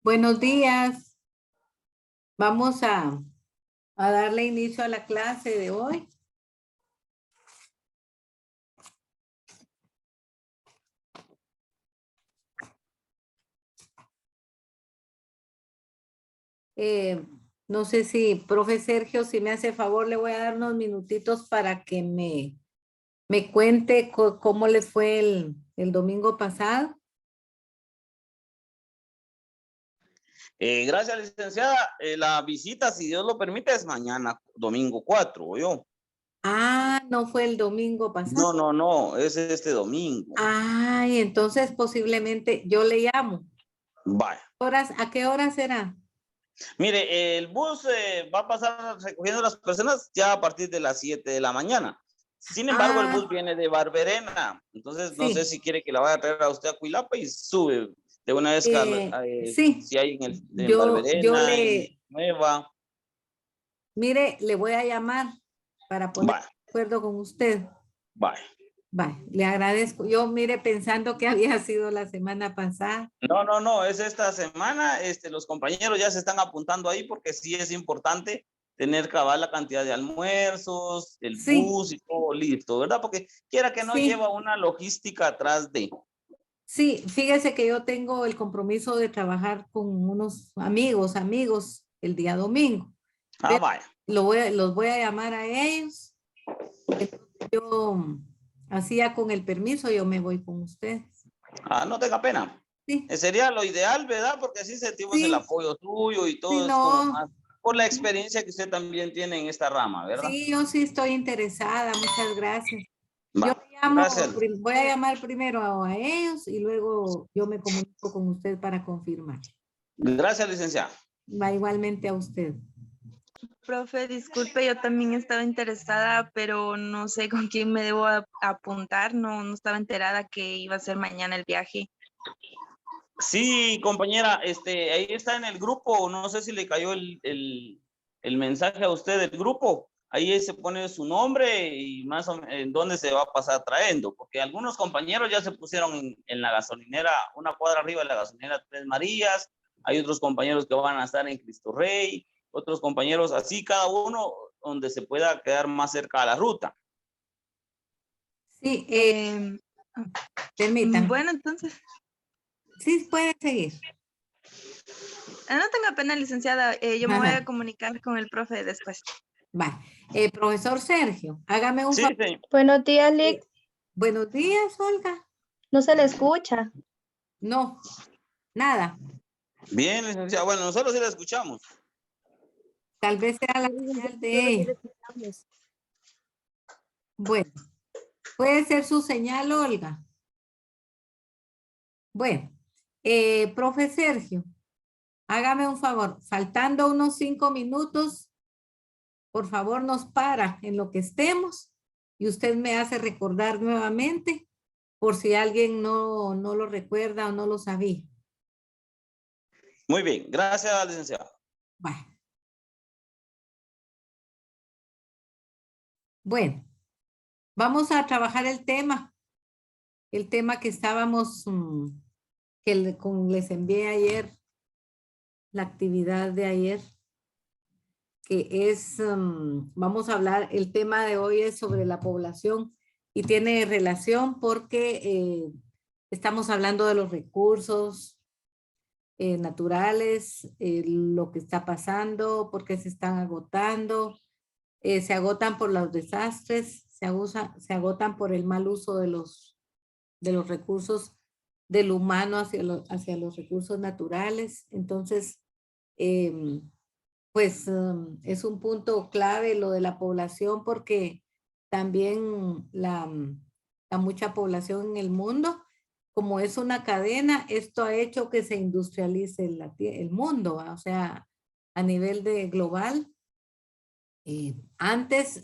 Buenos días. Vamos a darle inicio a la clase de hoy. No sé si, profe Sergio, si me hace favor, le voy a dar unos minutitos para que me cuente cómo les fue el domingo pasado. Gracias, licenciada. La visita, si Dios lo permite, es mañana, domingo 4, ¿oyó? Ah, no fue el domingo pasado. No, es este domingo. Ay, entonces posiblemente yo le llamo. Vaya. ¿A qué hora será? Mire, el bus va a pasar recogiendo a las personas ya a partir de las 7 de la mañana. Sin embargo, el bus viene de Barberena. Entonces, no sé si quiere que la vaya a traer a usted a Cuilapa y sube de una vez sí. si hay en Barberena, en Nueva. Mire, le voy a llamar para poner de acuerdo con usted. Vale. Le agradezco. Yo, mire, pensando que había sido la semana pasada. No, es esta semana. Los compañeros ya se están apuntando ahí porque sí es importante tener cabal la cantidad de almuerzos, el bus y todo listo, ¿verdad? Porque quiera que no lleva una logística atrás de. Sí, fíjese que yo tengo el compromiso de trabajar con unos amigos el día domingo. Vaya. Los voy a llamar a ellos. Yo, así ya con el permiso, yo me voy con ustedes. No tenga pena. Sí. Sería lo ideal, ¿verdad? Porque así sentimos el apoyo tuyo y todo es como más por la experiencia que usted también tiene en esta rama, ¿verdad? Sí, yo sí estoy interesada. Muchas gracias. Gracias. Voy a llamar primero a ellos y luego yo me comunico con usted para confirmar. Gracias, licenciada. Va igualmente a usted. Profe, disculpe, yo también estaba interesada, pero no sé con quién me debo apuntar. No estaba enterada que iba a ser mañana el viaje. Sí, compañera, ahí está en el grupo. No sé si le cayó el mensaje a usted del grupo. Ahí se pone su nombre y más o menos en dónde se va a pasar trayendo, porque algunos compañeros ya se pusieron en la gasolinera, una cuadra arriba de la gasolinera Tres Marías. Hay otros compañeros que van a estar en Cristo Rey, otros compañeros así, cada uno donde se pueda quedar más cerca a la ruta. Sí, permítanme. Bueno, entonces. Sí, puede seguir. No tenga pena, licenciada. Yo me voy a comunicar con el profe después. Vale. Profesor Sergio, hágame un favor. Sí. Buenos días, Lick. Buenos días, Olga. No se le escucha. No, nada. Bien, licenciada. Bueno, nosotros sí la escuchamos. Tal vez sea la señal de ella. Bueno, puede ser su señal, Olga. Bueno, profe Sergio, hágame un favor. Faltando unos 5 minutos, por favor nos para en lo que estemos y usted me hace recordar nuevamente por si alguien no lo recuerda o no lo sabía. Muy bien, gracias, licenciada. Bueno, vamos a trabajar el tema que estábamos, que les envié ayer, la actividad de ayer, que es, vamos a hablar, el tema de hoy es sobre la población y tiene relación porque estamos hablando de los recursos naturales, lo que está pasando, por qué se están agotando, se agotan por los desastres, se agotan por el mal uso de los recursos del humano hacia los recursos naturales. Entonces, pues es un punto clave lo de la población porque también la mucha población en el mundo, como es una cadena, esto ha hecho que se industrialice el mundo, o sea, a nivel de global. Antes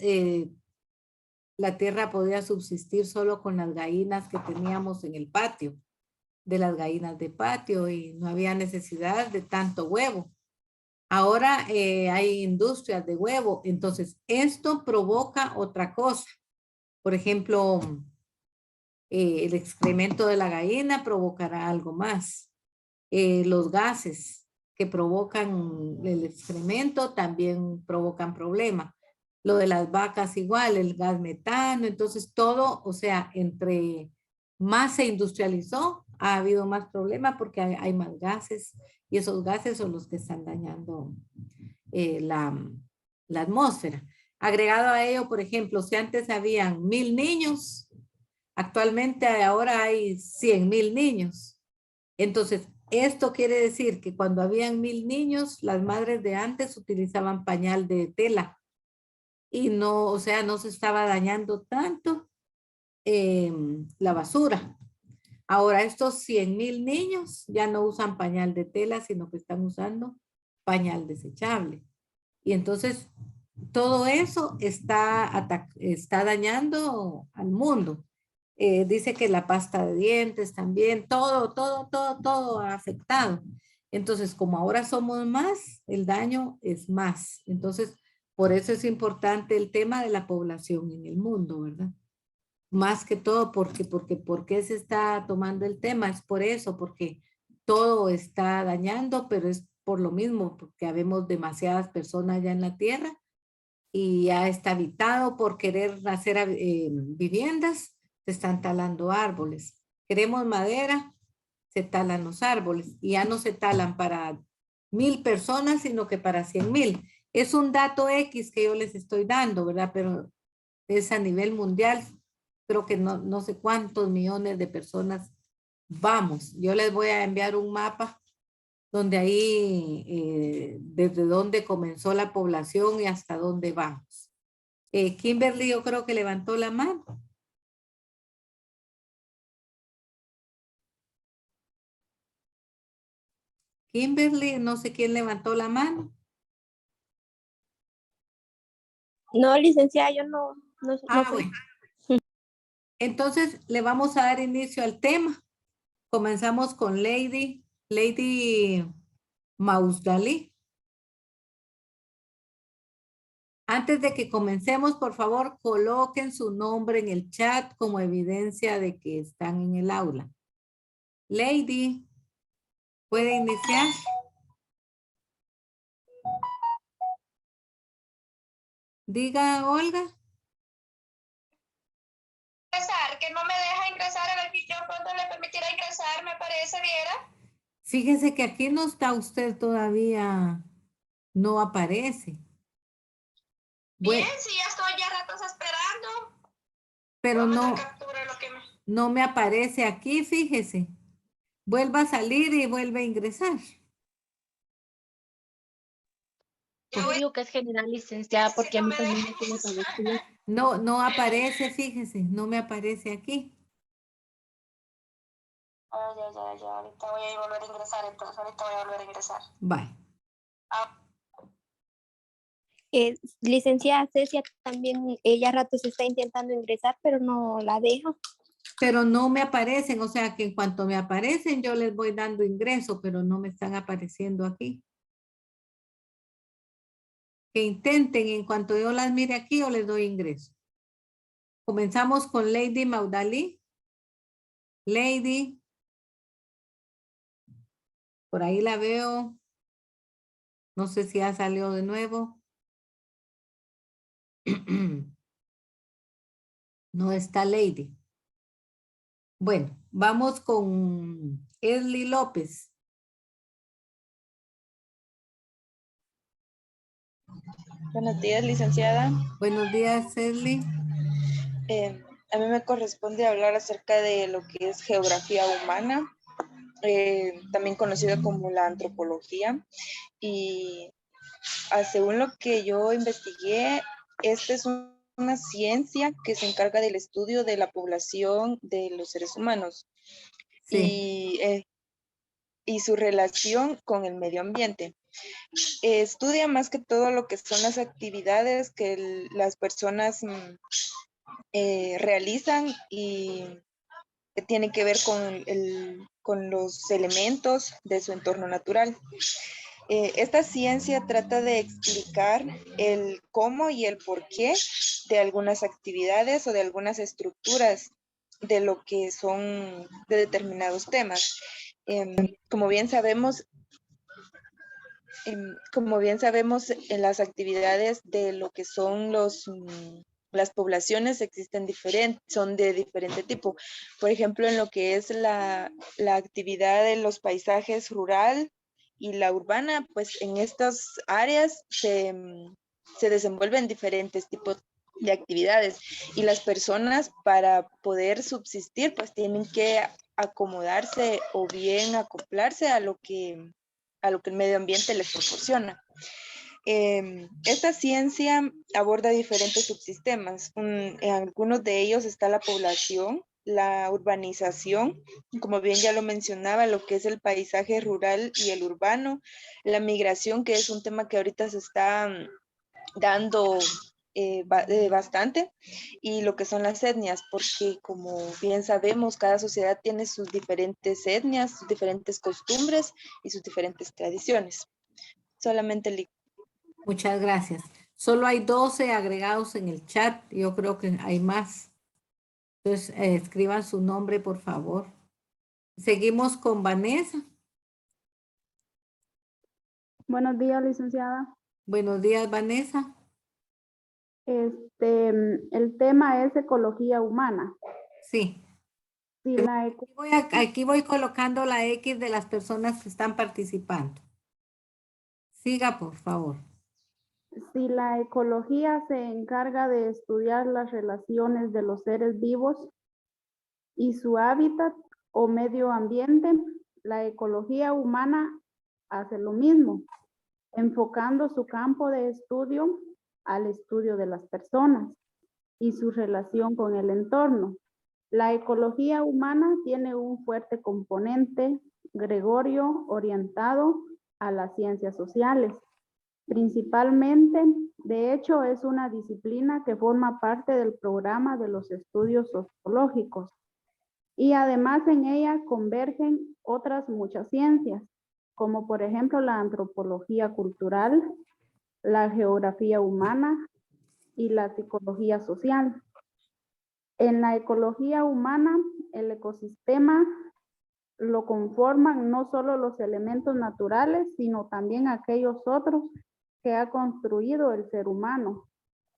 la tierra podía subsistir solo con las gallinas que teníamos en el patio, de las gallinas de patio, y no había necesidad de tanto huevo. Ahora hay industrias de huevo, entonces esto provoca otra cosa. Por ejemplo, el excremento de la gallina provocará algo más. Los gases que provocan el excremento también provocan problemas. Lo de las vacas igual, el gas metano, entonces todo, o sea, entre más se industrializó, ha habido más problemas porque hay más gases y esos gases son los que están dañando la atmósfera. Agregado a ello, por ejemplo, si antes habían 1000 niños, actualmente ahora hay 100,000 niños. Entonces, esto quiere decir que cuando habían 1000 niños, las madres de antes utilizaban pañal de tela y no, o sea, no se estaba dañando tanto la basura. Ahora estos 100,000 niños ya no usan pañal de tela, sino que están usando pañal desechable. Y entonces todo eso está dañando al mundo. Dice que la pasta de dientes también, todo ha afectado. Entonces, como ahora somos más, el daño es más. Entonces, por eso es importante el tema de la población en el mundo, ¿verdad? Más que todo, ¿por qué se está tomando el tema? Es por eso, porque todo está dañando, pero es por lo mismo, porque habemos demasiadas personas ya en la tierra y ya está habitado por querer hacer viviendas, se están talando árboles. Queremos madera, se talan los árboles y ya no se talan para 1000 personas, sino que para 100,000. Es un dato X que yo les estoy dando, ¿verdad? Pero es a nivel mundial. Creo que no sé cuántos millones de personas vamos. Yo les voy a enviar un mapa donde ahí, desde dónde comenzó la población y hasta dónde vamos. Kimberly, yo creo que levantó la mano. Kimberly, no sé quién levantó la mano. No, licenciada, yo no fui. Bueno. Entonces, le vamos a dar inicio al tema. Comenzamos con Lady Mausdali. Antes de que comencemos, por favor, coloquen su nombre en el chat como evidencia de que están en el aula. Lady, ¿puede iniciar? Diga, Olga. Que no me deja ingresar, a ver si yo pronto le permitirá ingresar, me parece, viera. Fíjese que aquí no está usted todavía, no aparece. Bien, Bueno, sí, ya estoy ya ratos esperando. pero Voy a no, mandar captura de lo que me... no me aparece aquí, fíjese. Vuelva a salir y vuelve a ingresar. Yo Digo que es general, licenciada, porque si a no mí me también deja me ingresar. No aparece, fíjese, no me aparece aquí. Ay, ahorita voy a volver a ingresar, entonces ahorita voy a volver a ingresar. Bye. Licenciada Cecia también, ella a ratos está intentando ingresar, pero no la deja. Pero no me aparecen, o sea que en cuanto me aparecen yo les voy dando ingreso, pero no me están apareciendo aquí. Que intenten, en cuanto yo las mire aquí, yo les doy ingreso. Comenzamos con Lady Maudali. Lady. Por ahí la veo. No sé si ha salido de nuevo. No está Lady. Bueno, vamos con Esli López. Buenos días, licenciada. Buenos días, Esli. A mí me corresponde hablar acerca de lo que es geografía humana, también conocida como la antropología. Y según lo que yo investigué, esta es una ciencia que se encarga del estudio de la población de los seres humanos Sí. y su relación con el medio ambiente. Estudia más que todo lo que son las actividades que las personas realizan y que tienen que ver con los elementos de su entorno natural. Esta ciencia trata de explicar el cómo y el por qué de algunas actividades o de algunas estructuras de lo que son de determinados temas. Como bien sabemos, en las actividades de lo que son las poblaciones existen son de diferente tipo. Por ejemplo, en lo que es la actividad de los paisajes rural y la urbana, pues en estas áreas se desenvuelven diferentes tipos de actividades y las personas para poder subsistir pues tienen que acomodarse o bien acoplarse a lo que el medio ambiente les proporciona. Esta ciencia aborda diferentes subsistemas. En algunos de ellos está la población, la urbanización, como bien ya lo mencionaba, lo que es el paisaje rural y el urbano, la migración, que es un tema que ahorita se está dando bastante, y lo que son las etnias, porque como bien sabemos, cada sociedad tiene sus diferentes etnias, sus diferentes costumbres y sus diferentes tradiciones. Solamente Muchas gracias. Solo hay 12 agregados en el chat. Yo creo que hay más. Entonces, escriban su nombre, por favor. Seguimos con Vanessa. Buenos días, licenciada. Buenos días, Vanessa. El tema es ecología humana. Sí. Si la, eco- Aquí voy colocando la X de las personas que están participando. Siga, por favor. si la ecología se encarga de estudiar las relaciones de los seres vivos y su hábitat o medio ambiente, la ecología humana hace lo mismo, enfocando su campo de estudio al estudio de las personas y su relación con el entorno. La ecología humana tiene un fuerte componente gregorio orientado a las ciencias sociales. Principalmente, de hecho, es una disciplina que forma parte del programa de los estudios sociológicos y además en ella convergen otras muchas ciencias, como por ejemplo la antropología cultural, la geografía humana y la psicología social. En la ecología humana, el ecosistema lo conforman no solo los elementos naturales, sino también aquellos otros que ha construido el ser humano,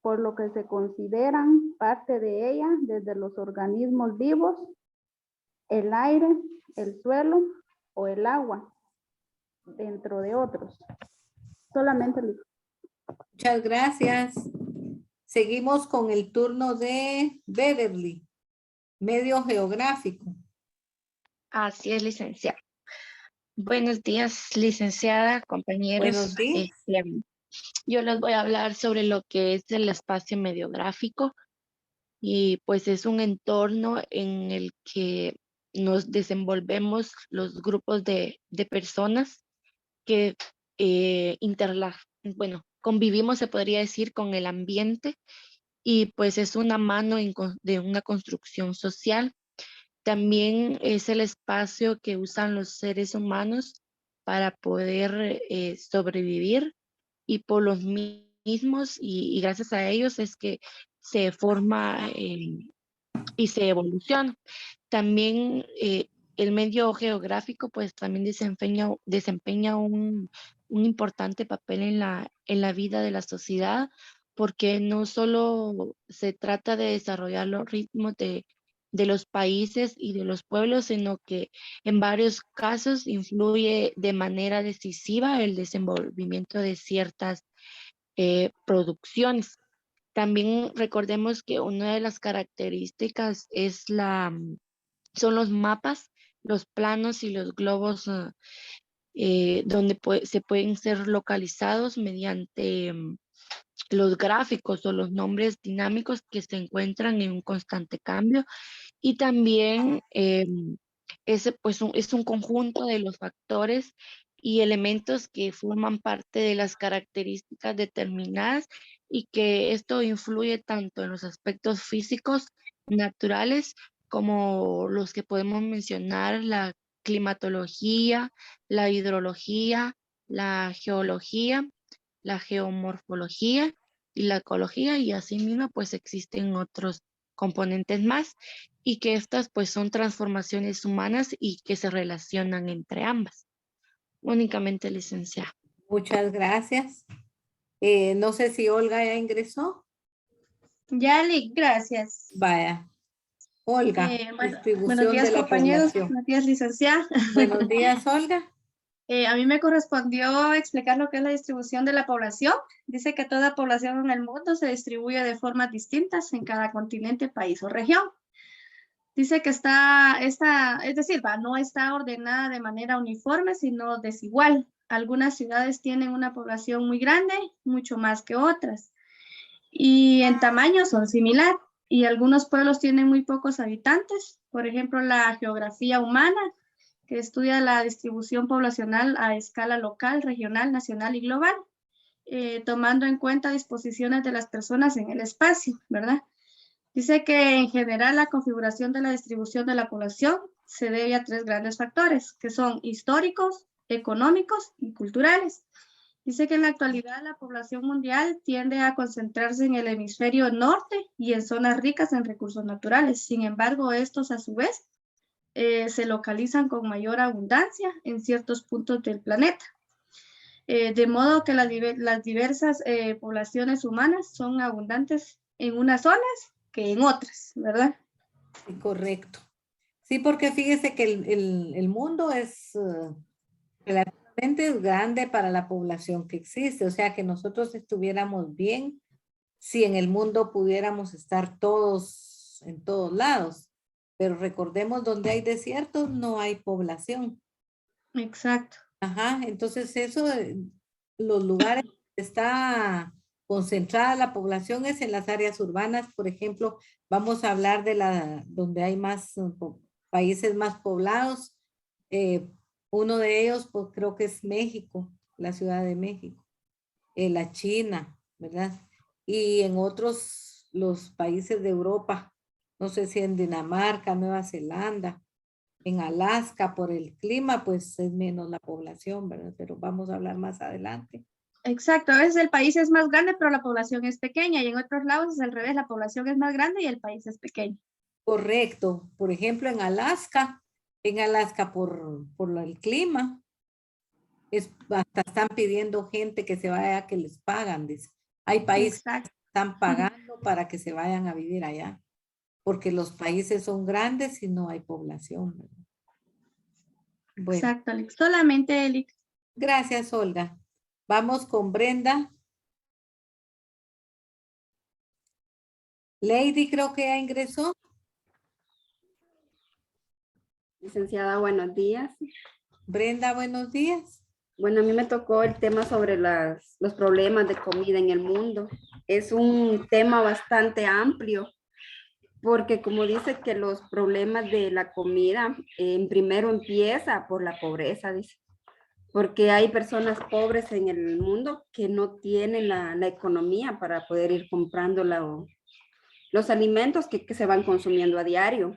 por lo que se consideran parte de ella desde los organismos vivos, el aire, el suelo o el agua, dentro de otros. Solamente Muchas gracias. Seguimos con el turno de Beverly, medio geográfico. Así es, licenciada. Buenos días, licenciada, compañeros. Buenos días. Yo les voy a hablar sobre lo que es el espacio mediográfico y pues es un entorno en el que nos desenvolvemos los grupos de personas que convivimos, se podría decir, con el ambiente y pues es una mano de una construcción social. También es el espacio que usan los seres humanos para poder sobrevivir y por los mismos y gracias a ellos es que se forma y se evoluciona. También el medio geográfico pues también desempeña un importante papel en la vida de la sociedad porque no solo se trata de desarrollar los ritmos de los países y de los pueblos, sino que en varios casos influye de manera decisiva el desenvolvimiento de ciertas producciones. También recordemos que una de las características son los mapas, los planos y los globos donde se pueden ser localizados mediante los gráficos o los nombres dinámicos que se encuentran en un constante cambio y también ese pues es un conjunto de los factores y elementos que forman parte de las características determinadas y que esto influye tanto en los aspectos físicos, naturales, como los que podemos mencionar, la climatología, la hidrología, la geología, la geomorfología y la ecología, y asimismo pues existen otros componentes más, y que estas pues son transformaciones humanas y que se relacionan entre ambas. Únicamente, licenciada. Muchas gracias. No sé si Olga ya ingresó. Yali, gracias. Vaya. Olga, Buenos distribución días, de la compañeros. población. Buenos días, licenciada. Buenos días, Olga. A mí me correspondió explicar lo que es la distribución de la población. Dice que toda población en el mundo se distribuye de formas distintas en cada continente, país o región. Dice que es decir, no está ordenada de manera uniforme, sino desigual. Algunas ciudades tienen una población muy grande, mucho más que otras, y en tamaño son similares. Y algunos pueblos tienen muy pocos habitantes. Por ejemplo, la geografía humana, que estudia la distribución poblacional a escala local, regional, nacional y global, tomando en cuenta disposiciones de las personas en el espacio, ¿verdad? Dice que en general la configuración de la distribución de la población se debe a 3 grandes factores, que son históricos, económicos y culturales. Dice que en la actualidad la población mundial tiende a concentrarse en el hemisferio norte y en zonas ricas en recursos naturales. Sin embargo, estos a su vez se localizan con mayor abundancia en ciertos puntos del planeta. De modo que las diversas poblaciones humanas son abundantes en unas zonas que en otras, ¿verdad? Sí, correcto. Sí, porque fíjese que el mundo es relativamente grande para la población que existe. O sea, que nosotros estuviéramos bien si en el mundo pudiéramos estar todos en todos lados. Pero recordemos, donde hay desiertos no hay población. Exacto. Ajá, entonces eso, los lugares donde está concentrada la población es en las áreas urbanas. Por ejemplo, vamos a hablar de donde hay más países más poblados. Uno de ellos, pues creo que es México, la Ciudad de México, la China, ¿verdad? Y en otros, los países de Europa, no sé si en Dinamarca, Nueva Zelanda, en Alaska, por el clima, pues es menos la población, ¿verdad? Pero vamos a hablar más adelante. Exacto, a veces el país es más grande, pero la población es pequeña, y en otros lados es al revés, la población es más grande y el país es pequeño. Correcto. Por ejemplo, en Alaska por el clima, hasta están pidiendo gente que se vaya, que les pagan, dice. Hay países Exacto. que están pagando para que se vayan a vivir allá, porque los países son grandes y no hay población, ¿verdad? Bueno. Exacto, Alex. Solamente, Alex. Gracias, Olga. Vamos con Brenda. Lady creo que ya ingresó. Licenciada, buenos días. Brenda, buenos días. Bueno, a mí me tocó el tema sobre los problemas de comida en el mundo. Es un tema bastante amplio, porque como dice que los problemas de la comida, primero empieza por la pobreza, dice. Porque hay personas pobres en el mundo que no tienen la economía para poder ir comprando los alimentos que se van consumiendo a diario.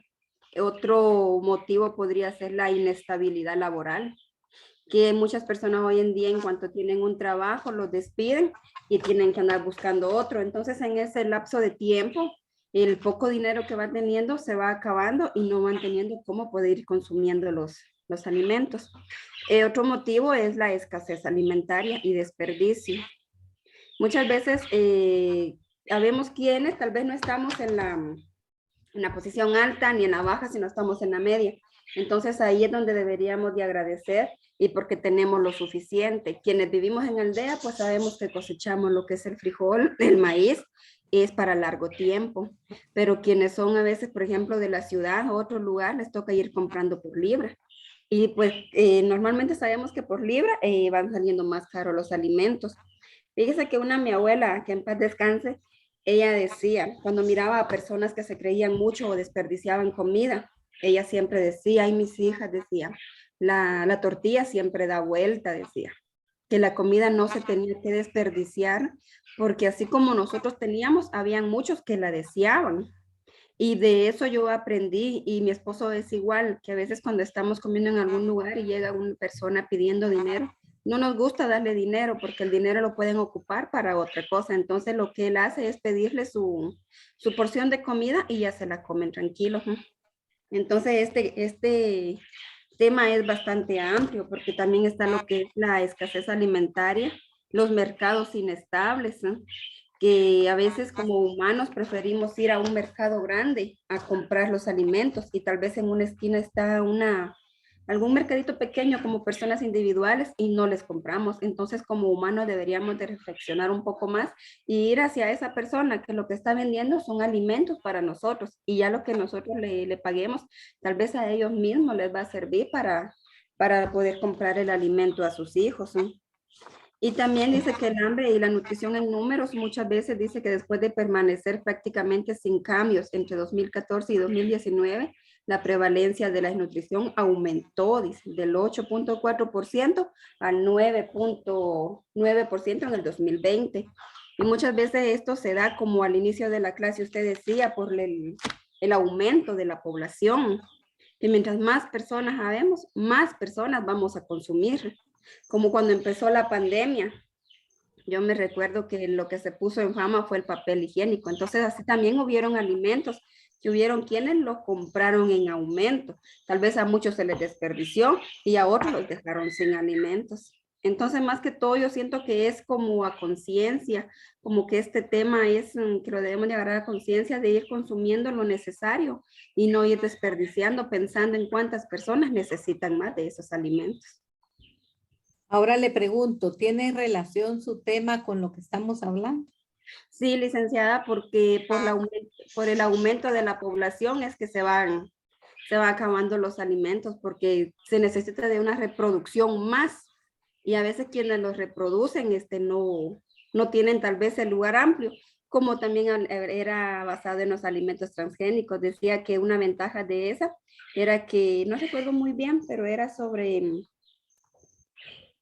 Otro motivo podría ser la inestabilidad laboral, que muchas personas hoy en día en cuanto tienen un trabajo los despiden y tienen que andar buscando otro. Entonces en ese lapso de tiempo, el poco dinero que van teniendo se va acabando y no van teniendo cómo poder ir consumiendo los alimentos. Otro motivo es la escasez alimentaria y desperdicio. Muchas veces sabemos quienes tal vez no estamos en la posición alta ni en la baja, sino estamos en la media. Entonces ahí es donde deberíamos de agradecer y porque tenemos lo suficiente. Quienes vivimos en aldea, pues sabemos que cosechamos lo que es el frijol, el maíz, es para largo tiempo. Pero quienes son a veces, por ejemplo, de la ciudad o otro lugar, les toca ir comprando por libra. Y pues normalmente sabemos que por libra van saliendo más caros los alimentos. Fíjese que mi abuela, que en paz descanse, ella decía, cuando miraba a personas que se creían mucho o desperdiciaban comida, ella siempre decía, ay, mis hijas, decía, la tortilla siempre da vuelta, decía, que la comida no se tenía que desperdiciar, porque así como nosotros teníamos, habían muchos que la deseaban. Y de eso yo aprendí, y mi esposo es igual, que a veces cuando estamos comiendo en algún lugar y llega una persona pidiendo dinero, no nos gusta darle dinero porque el dinero lo pueden ocupar para otra cosa. Entonces lo que él hace es pedirle su porción de comida y ya se la comen tranquilos, ¿no? Entonces este tema es bastante amplio porque también está lo que es la escasez alimentaria, los mercados inestables, ¿no? Que a veces como humanos preferimos ir a un mercado grande a comprar los alimentos y tal vez en una esquina está algún mercadito pequeño como personas individuales y no les compramos. Entonces como humanos deberíamos de reflexionar un poco más y ir hacia esa persona que lo que está vendiendo son alimentos para nosotros y ya lo que nosotros le paguemos, tal vez a ellos mismos les va a servir para poder comprar el alimento a sus hijos, ¿no? Y también dice que el hambre y la nutrición en números muchas veces dice que después de permanecer prácticamente sin cambios entre 2014 y 2019, la prevalencia de la desnutrición aumentó, dice, del 8.4% al 9.9% en el 2020. Y muchas veces esto se da como al inicio de la clase, usted decía, por el aumento de la población. Y mientras más personas habemos, más personas vamos a consumir. Como cuando empezó la pandemia, yo me recuerdo que lo que se puso en fama fue el papel higiénico. Entonces así también hubieron alimentos que hubieron quienes los compraron en aumento. Tal vez a muchos se les desperdició y a otros los dejaron sin alimentos. Entonces más que todo yo siento que es como a conciencia, como que este tema es que lo debemos llegar a la conciencia de ir consumiendo lo necesario y no ir desperdiciando pensando en cuántas personas necesitan más de esos alimentos. Ahora le pregunto, ¿tiene relación su tema con lo que estamos hablando? Sí, licenciada, porque por el aumento de la población es que se van acabando los alimentos porque se necesita de una reproducción más y a veces quienes los reproducen no tienen tal vez el lugar amplio, como también era basado en los alimentos transgénicos. Decía que una ventaja de esa era que, no recuerdo muy bien, pero era sobre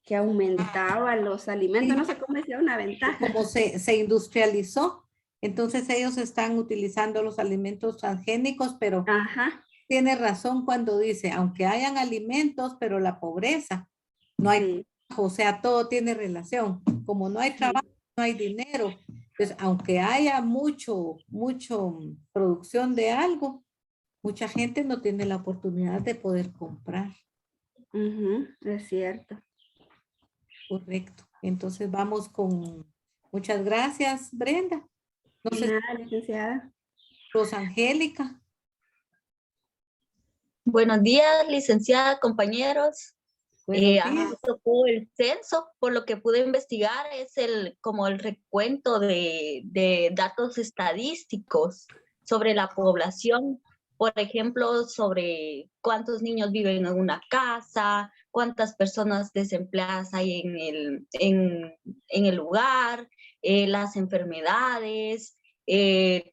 que aumentaba los alimentos, no sé cómo decía, una ventaja. Como se industrializó, entonces ellos están utilizando los alimentos transgénicos, pero Ajá. tiene razón cuando dice, aunque hayan alimentos, pero la pobreza, no hay Sí. trabajo, o sea, todo tiene relación. Como no hay trabajo, no hay dinero. Entonces, aunque haya mucho producción de algo, mucha gente no tiene la oportunidad de poder comprar. Es cierto. Correcto. Entonces vamos con, muchas gracias, Brenda. No sé, Nada, licenciada. Rosangélica. Buenos días, licenciada, compañeros. Buenos A mí días. me tocó el censo, por lo que pude investigar, es como el recuento de datos estadísticos sobre la población. Por ejemplo, sobre cuántos niños viven en una casa, cuántas personas desempleadas hay en el lugar, las enfermedades,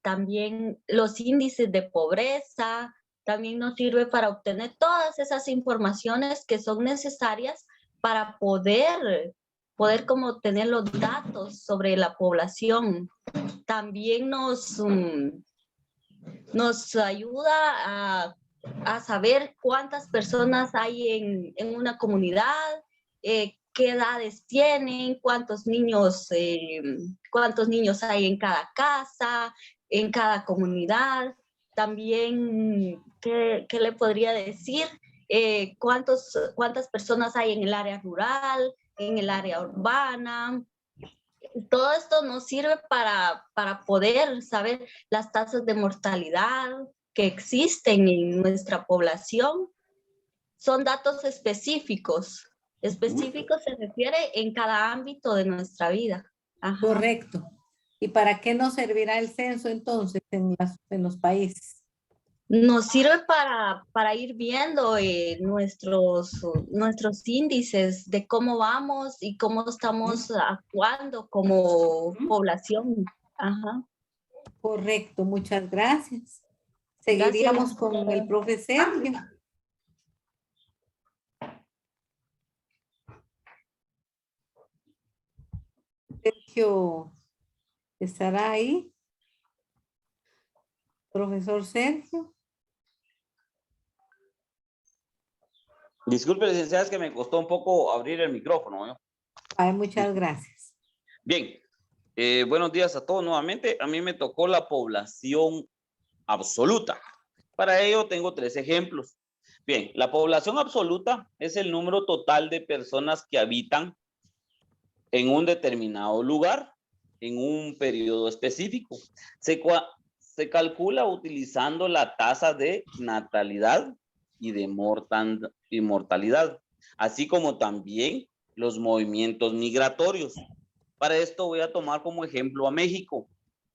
también los índices de pobreza. También nos sirve para obtener todas esas informaciones que son necesarias para poder como tener los datos sobre la población. También nos ayuda a saber cuántas personas hay en una comunidad, qué edades tienen, cuántos niños hay en cada casa, en cada comunidad. También, ¿qué le podría decir? ¿Cuántas personas hay en el área rural, en el área urbana? Todo esto nos sirve para poder saber las tasas de mortalidad que existen en nuestra población. Son datos específicos. Específicos se refiere en cada ámbito de nuestra vida. Ajá. Correcto. ¿Y para qué nos servirá el censo entonces en los países? Nos sirve para ir viendo nuestros índices de cómo vamos y cómo estamos actuando como población. Ajá. Correcto, muchas gracias. Seguiríamos con el profe Sergio. Sergio, ¿estará ahí? Profesor Sergio. Disculpe, licenciada, es que me costó un poco abrir el micrófono, ¿no? Ay, muchas gracias. Bien, buenos días a todos nuevamente. A mí me tocó la población absoluta. Para ello tengo 3 ejemplos. Bien, la población absoluta es el número total de personas que habitan en un determinado lugar, en un periodo específico. Se calcula utilizando la tasa de natalidad y de mortalidad, así como también los movimientos migratorios. Para esto voy a tomar como ejemplo a México.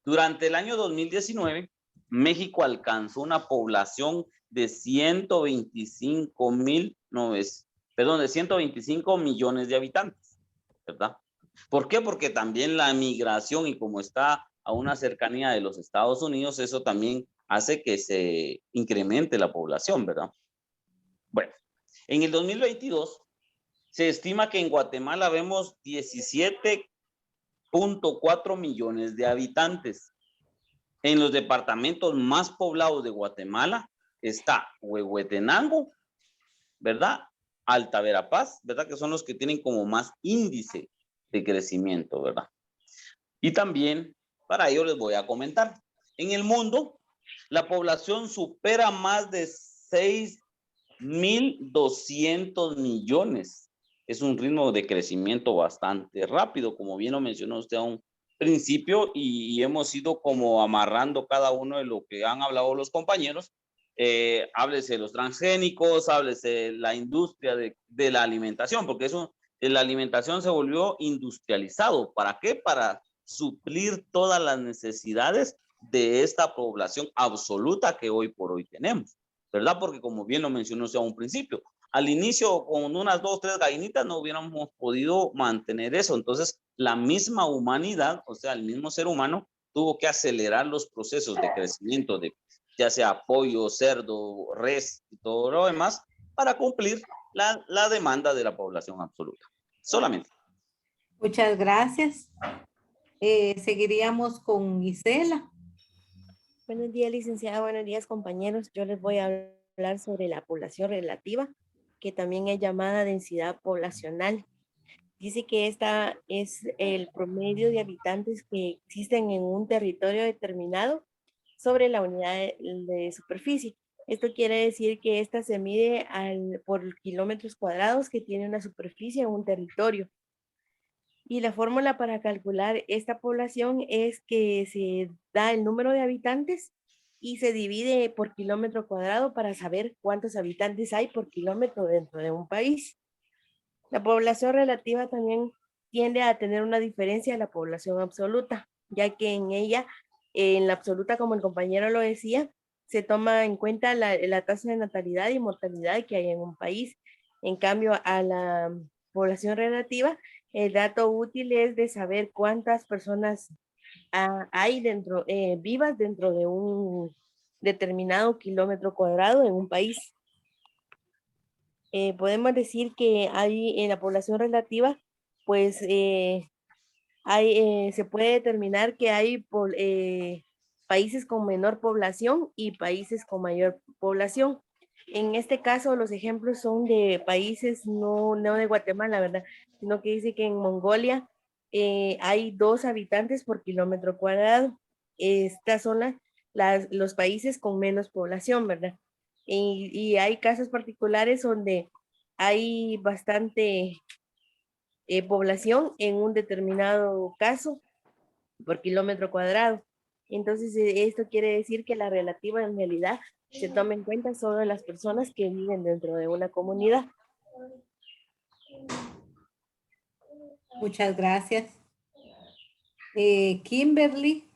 Durante el año 2019, México alcanzó una población de 125 millones de habitantes, ¿verdad? ¿Por qué? Porque también la migración, y como está a una cercanía de los Estados Unidos, eso también hace que se incremente la población, ¿verdad? Bueno, en el 2022 se estima que en Guatemala vemos 17.4 millones de habitantes. En los departamentos más poblados de Guatemala está Huehuetenango, ¿verdad? Alta Verapaz, ¿verdad? Que son los que tienen como más índice de crecimiento, ¿verdad? Y también, para ello les voy a comentar. En el mundo, la población supera más de 6.200 millones. Es un ritmo de crecimiento bastante rápido, como bien lo mencionó usted a un principio, y hemos ido como amarrando cada uno de lo que han hablado los compañeros. Háblese de los transgénicos, háblese de la industria de la alimentación, porque eso, la alimentación se volvió industrializado. ¿Para qué? Para suplir todas las necesidades de esta población absoluta que hoy por hoy tenemos, ¿verdad? Porque como bien lo mencionó usted a un principio, al inicio con unas 2, 3 gallinitas no hubiéramos podido mantener eso. Entonces, la misma humanidad, o sea, el mismo ser humano, tuvo que acelerar los procesos de crecimiento de ya sea pollo, cerdo, res y todo lo demás para cumplir la demanda de la población absoluta. Solamente. Muchas gracias. Seguiríamos con Gisela. Buenos días, licenciada. Buenos días, compañeros. Yo les voy a hablar sobre la población relativa, que también es llamada densidad poblacional. Dice que esta es el promedio de habitantes que existen en un territorio determinado sobre la unidad de superficie. Esto quiere decir que esta se mide por kilómetros cuadrados que tiene una superficie en un territorio. Y la fórmula para calcular esta población es que se da el número de habitantes y se divide por kilómetro cuadrado para saber cuántos habitantes hay por kilómetro dentro de un país. La población relativa también tiende a tener una diferencia de la población absoluta, ya que en ella, en la absoluta, como el compañero lo decía, se toma en cuenta la tasa de natalidad y mortalidad que hay en un país. En cambio, a la población relativa, el dato útil es de saber cuántas personas hay vivas dentro de un determinado kilómetro cuadrado en un país. Podemos decir que hay en la población relativa, pues se puede determinar que hay países con menor población y países con mayor población. En este caso, los ejemplos son de países, no de Guatemala, ¿verdad? Sino que dice que en Mongolia hay 2 habitantes por kilómetro cuadrado. Estas son los países con menos población, ¿verdad? Y hay casos particulares donde hay bastante población en un determinado caso por kilómetro cuadrado. Entonces, esto quiere decir que la relativa en realidad se toma en cuenta solo las personas que viven dentro de una comunidad. Muchas gracias. Kimberly.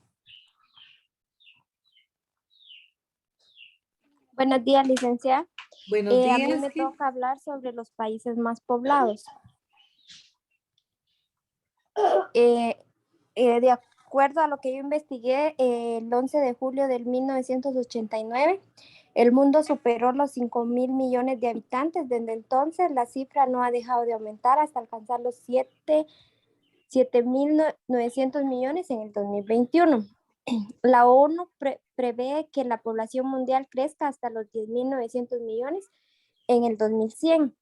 Buenos días, licenciada. Buenos A días. mí me toca hablar sobre los países más poblados. De acuerdo a lo que yo investigué, el 11 de julio del 1989, el mundo superó los 5.000 millones de habitantes. Desde entonces, la cifra no ha dejado de aumentar hasta alcanzar los 7.900 millones en el 2021. La ONU prevé que la población mundial crezca hasta los 10.900 millones en el 2100.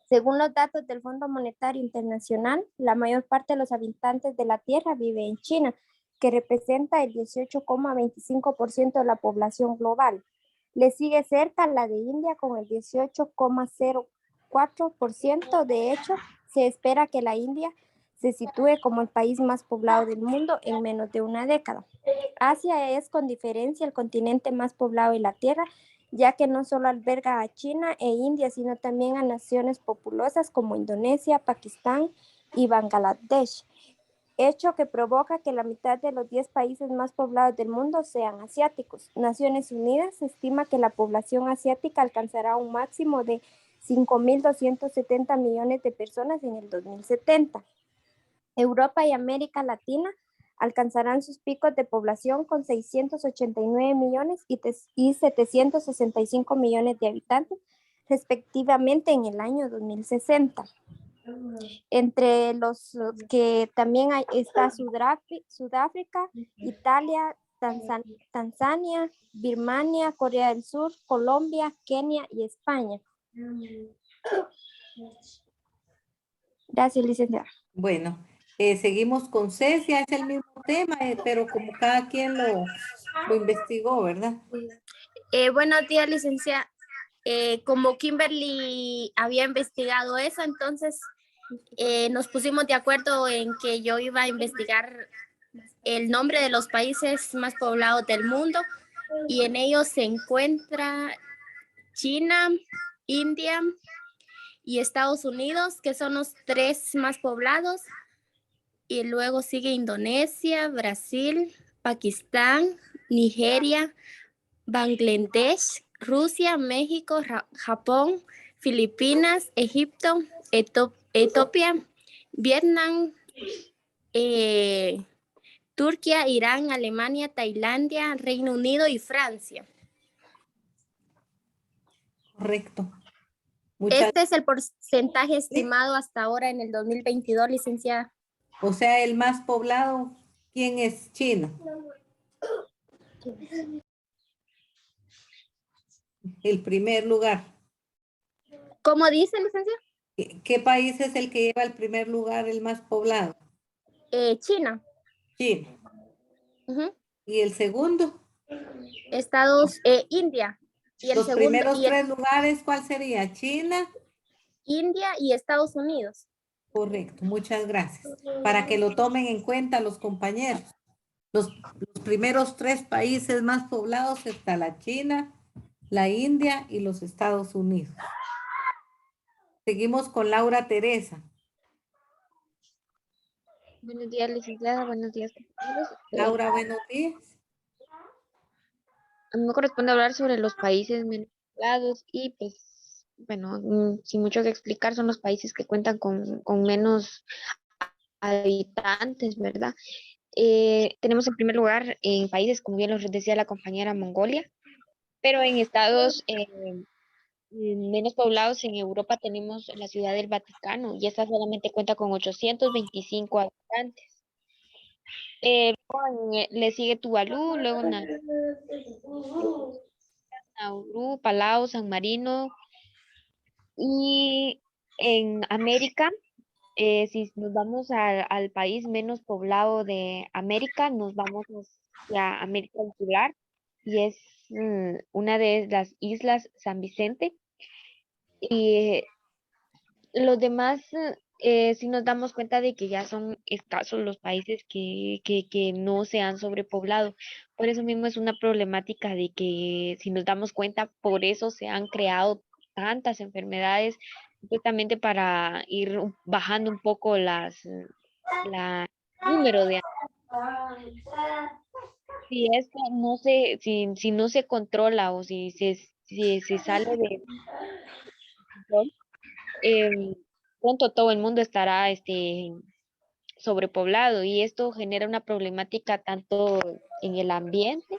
Según los datos del Fondo Monetario Internacional, la mayor parte de los habitantes de la Tierra vive en China, que representa el 18,25% de la población global. Le sigue cerca la de India con el 18,04%. De hecho, se espera que la India se sitúe como el país más poblado del mundo en menos de una década. Asia es con diferencia el continente más poblado de la Tierra, ya que no solo alberga a China e India, sino también a naciones populosas como Indonesia, Pakistán y Bangladesh, hecho que provoca que la mitad de los 10 países más poblados del mundo sean asiáticos. Naciones Unidas estima que la población asiática alcanzará un máximo de 5.270 millones de personas en el 2070. Europa y América Latina alcanzarán sus picos de población con 689 millones y 765 millones de habitantes, respectivamente en el año 2060. Entre los que también está Sudáfrica, Italia, Tanzania, Birmania, Corea del Sur, Colombia, Kenia y España. Gracias, licenciada. Bueno, seguimos con Cecia, es el mismo tema, pero como cada quien lo investigó, ¿verdad? Buenos días, licenciada. Como Kimberly había investigado eso, entonces nos pusimos de acuerdo en que yo iba a investigar el nombre de los países más poblados del mundo, y en ellos se encuentra China, India y Estados Unidos, que son los 3 más poblados, y luego sigue Indonesia, Brasil, Pakistán, Nigeria, Bangladesh, Rusia, México, Japón, Filipinas, Egipto, Etiopía, Vietnam, Turquía, Irán, Alemania, Tailandia, Reino Unido y Francia. Correcto. Este es el porcentaje estimado hasta ahora en el 2022, licenciada. O sea, el más poblado, ¿quién es? China. El primer lugar. ¿Cómo dice, licenciada? ¿Qué país es el que lleva el primer lugar, el más poblado? China. China. ¿Y el segundo? India. Y Los primeros 3 lugares, ¿cuál sería? China, India y Estados Unidos. Correcto, muchas gracias. Para que lo tomen en cuenta los compañeros. Los primeros 3 países más poblados está la China, la India y los Estados Unidos. Seguimos con Laura Teresa. Buenos días, licenciada. Buenos días, compañeros. Laura, buenos días. A mí me corresponde hablar sobre los países menos poblados y pues, bueno, sin mucho que explicar, son los países que cuentan con menos habitantes, ¿verdad? Tenemos en primer lugar en países, como bien los decía la compañera, Mongolia, pero en estados menos poblados en Europa tenemos la Ciudad del Vaticano y esta solamente cuenta con 825 habitantes. Le sigue Tuvalu, luego Nauru, Palau, San Marino, y en América, si nos vamos al país menos poblado de América, nos vamos hacia América Insular y es una de las islas San Vicente. Y los demás, sí nos damos cuenta de que ya son escasos los países que no se han sobrepoblado. Por eso mismo es una problemática de que, si nos damos cuenta, por eso se han creado tantas enfermedades, justamente para ir bajando un poco la número de... Si esto no se, si no se controla o si sale de control, pronto todo el mundo estará sobrepoblado y esto genera una problemática tanto en el ambiente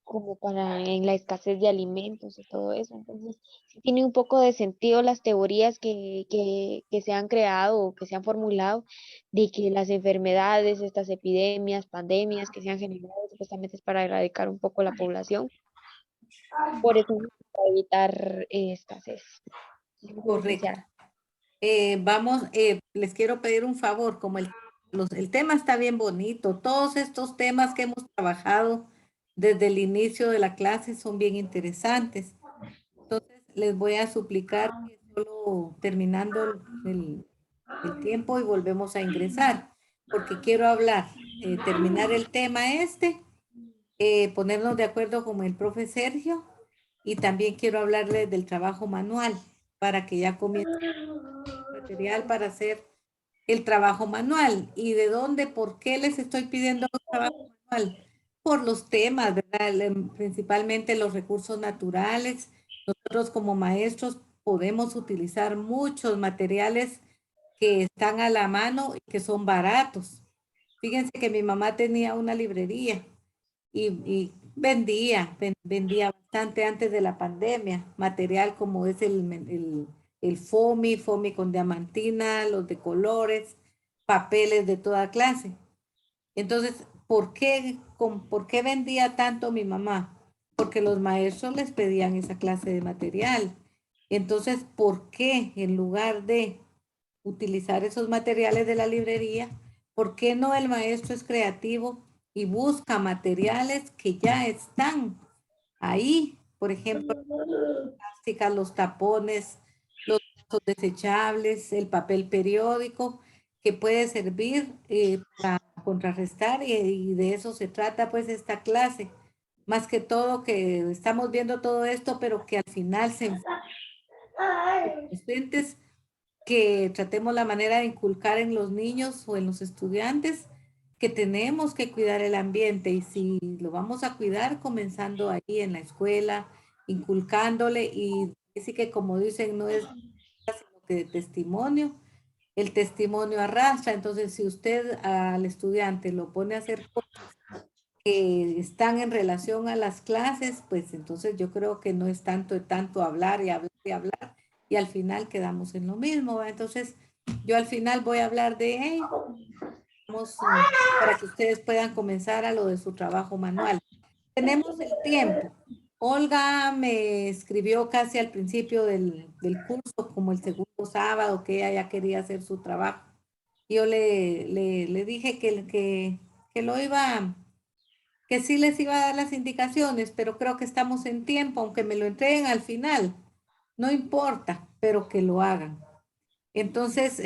como en la escasez de alimentos y todo eso. Entonces, sí tiene un poco de sentido las teorías que se han creado o que se han formulado de que las enfermedades, estas epidemias, pandemias que se han generado supuestamente es para erradicar un poco la población. Por eso, para evitar escasez. Correcto. Les quiero pedir un favor, como el tema está bien bonito, todos estos temas que hemos trabajado desde el inicio de la clase son bien interesantes. Entonces, les voy a suplicar que solo terminando el tiempo y volvemos a ingresar, porque quiero hablar, terminar el tema ponernos de acuerdo con el profe Sergio, y también quiero hablarles del trabajo manual para que ya comience material para hacer el trabajo manual. ¿Y de dónde? ¿Por qué les estoy pidiendo el trabajo manual? Por los temas, ¿verdad? Principalmente los recursos naturales. Nosotros como maestros podemos utilizar muchos materiales que están a la mano y que son baratos. Fíjense que mi mamá tenía una librería y vendía bastante antes de la pandemia, material como es el FOMI con diamantina, los de colores, papeles de toda clase. Entonces, ¿por qué vendía tanto mi mamá? Porque los maestros les pedían esa clase de material. Entonces, ¿por qué en lugar de utilizar esos materiales de la librería, por qué no el maestro es creativo y busca materiales que ya están ahí? Por ejemplo, plásticas, los tapones, los vasos desechables, el papel periódico, que puede servir para contrarrestar, y de eso se trata pues esta clase. Más que todo que estamos viendo todo esto, pero que al final se docentes, que tratemos la manera de inculcar en los niños o en los estudiantes que tenemos que cuidar el ambiente, y si lo vamos a cuidar comenzando ahí en la escuela, inculcándole, y así que como dicen, no es sino que de testimonio. El testimonio arrastra. Entonces, si usted al estudiante lo pone a hacer cosas que están en relación a las clases, pues entonces yo creo que no es tanto hablar y hablar y hablar, y al final quedamos en lo mismo, ¿va? Entonces, yo al final voy a hablar de ello, para que ustedes puedan comenzar a lo de su trabajo manual. Tenemos el tiempo. Olga me escribió casi al principio del curso, como el segundo sábado, que ella ya quería hacer su trabajo. Yo le dije que lo iba, que sí les iba a dar las indicaciones, pero creo que estamos en tiempo, aunque me lo entreguen al final. No importa, pero que lo hagan. Entonces,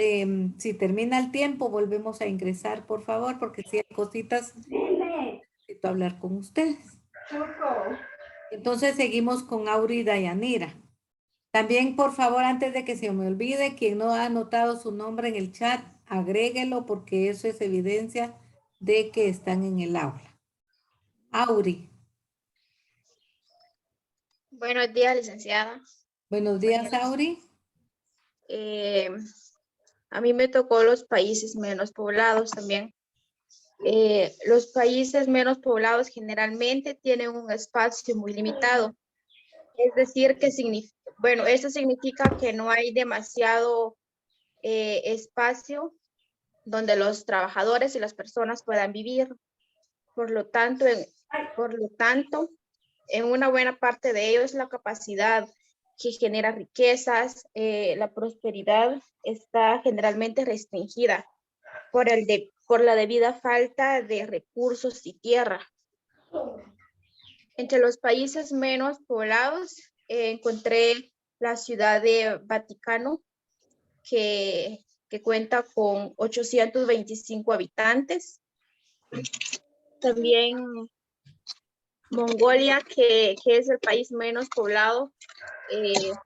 si termina el tiempo, volvemos a ingresar, por favor, porque si hay cositas, necesito hablar con ustedes. Entonces, seguimos con Auri y Dayanira. También, por favor, antes de que se me olvide, quien no ha anotado su nombre en el chat, agréguelo, porque eso es evidencia de que están en el aula. Auri. Buenos días, licenciada. Buenos días, Auri. A mí me tocó los países menos poblados también. Los países menos poblados generalmente tienen un espacio muy limitado. Es decir, que esto significa que no hay demasiado espacio donde los trabajadores y las personas puedan vivir. Por lo tanto, en una buena parte de ellos la capacidad que genera riquezas, la prosperidad está generalmente restringida por la debida falta de recursos y tierra. Entre los países menos poblados encontré la ciudad de Vaticano, que cuenta con 825 habitantes. También Mongolia, que es el país menos poblado en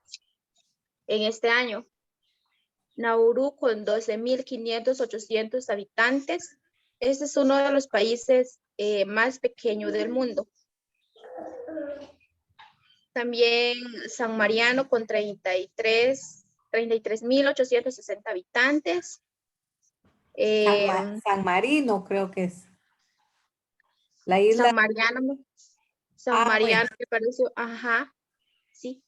este año. Nauru con 12.500-800 habitantes. Este es uno de los países más pequeños del mundo. También San Mariano con 33.860 habitantes. San Marino creo que es. La isla. San Mariano me pareció, ajá, sí.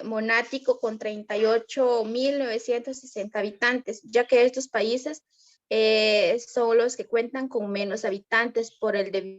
Monático con 38.960 habitantes, ya que estos países son los que cuentan con menos habitantes por el debido